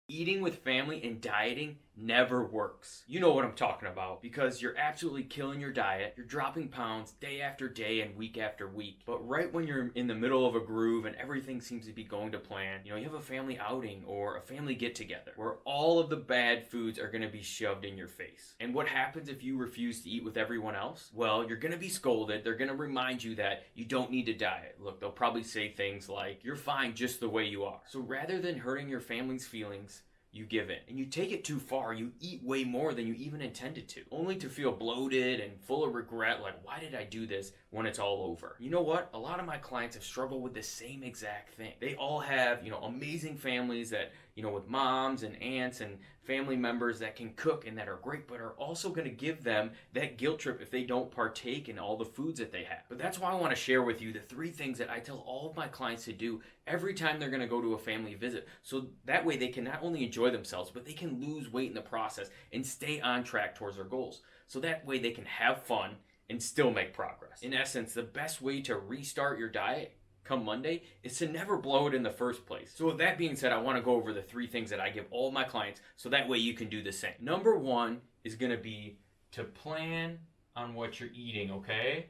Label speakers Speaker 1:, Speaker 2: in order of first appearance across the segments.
Speaker 1: Eating with family and dieting never works. You know what I'm talking about, because you're absolutely killing your diet. You're dropping pounds day after day and week after week. But right when you're in the middle of a groove and everything seems to be going to plan, you have a family outing or a family get together where all of the bad foods are going to be shoved in your face. And what happens if you refuse to eat with everyone else? Well, you're going to be scolded. They're going to remind you that you don't need to diet. Look, they'll probably say things like, you're fine just the way you are. So rather than hurting your family's feelings, you give in. And you take it too far. You eat way more than you even intended to, only to feel bloated and full of regret, like, why did I do this, when it's all over? You know what? A lot of my clients have struggled with the same exact thing. They all have, amazing families that, with moms and aunts and family members that can cook and that are great, but are also going to give them that guilt trip if they don't partake in all the foods that they have. But that's why I want to share with you the 3 things that I tell all of my clients to do every time they're going to go to a family visit. So that way they can not only enjoy themselves, but they can lose weight in the process and stay on track towards their goals. So that way they can have fun and still make progress. In essence, the best way to restart your diet come Monday is to never blow it in the first place. So with that being said, I want to go over the 3 things that I give all my clients so that way you can do the same. Number 1 is going to be to plan on what you're eating, okay?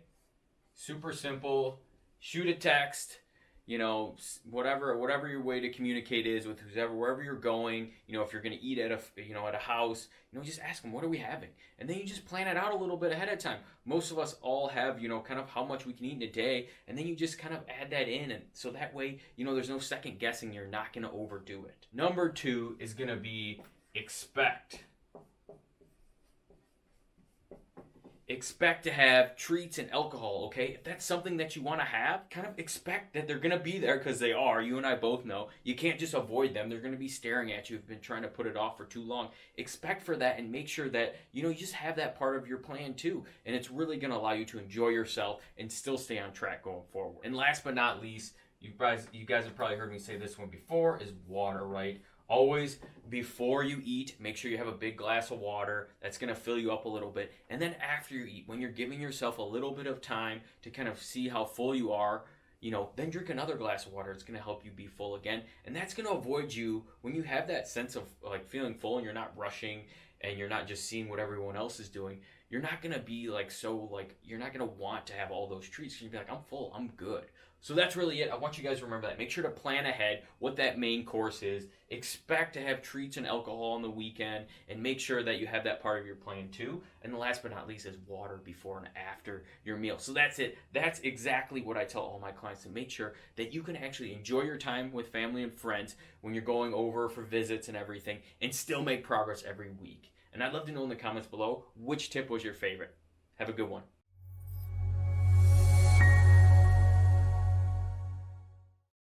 Speaker 1: Super simple. Shoot a text, whatever your way to communicate is with wherever you're going. If you're going to eat at a house, just ask them, what are we having? And then you just plan it out a little bit ahead of time. Most of us all have, kind of how much we can eat in a day, and then you just kind of add that in, and so that way, there's no second guessing. You're not going to overdo it. Number 2 is going to be expect to have treats and alcohol, okay? If that's something that you want to have, kind of expect that they're going to be there, because they are. You and I both know. You can't just avoid them. They're going to be staring at you if you've been trying to put it off for too long. Expect for that and make sure that, you just have that part of your plan too. And it's really going to allow you to enjoy yourself and still stay on track going forward. And last but not least, you guys have probably heard me say this one before, is water, right? Always, before you eat, make sure you have a big glass of water. That's going to fill you up a little bit. And then after you eat, when you're giving yourself a little bit of time to kind of see how full you are, then drink another glass of water. It's going to help you be full again. And that's going to avoid you, when you have that sense of like feeling full and you're not rushing and you're not just seeing what everyone else is doing, you're not going to be you're not going to want to have all those treats. You'll be like, I'm full, I'm good. So that's really it. I want you guys to remember that. Make sure to plan ahead what that main course is. Expect to have treats and alcohol on the weekend, and make sure that you have that part of your plan too. And the last but not least is water before and after your meal. So that's it. That's exactly what I tell all my clients, to make sure that you can actually enjoy your time with family and friends when you're going over for visits and everything, and still make progress every week. And I'd love to know in the comments below which tip was your favorite. Have a good one.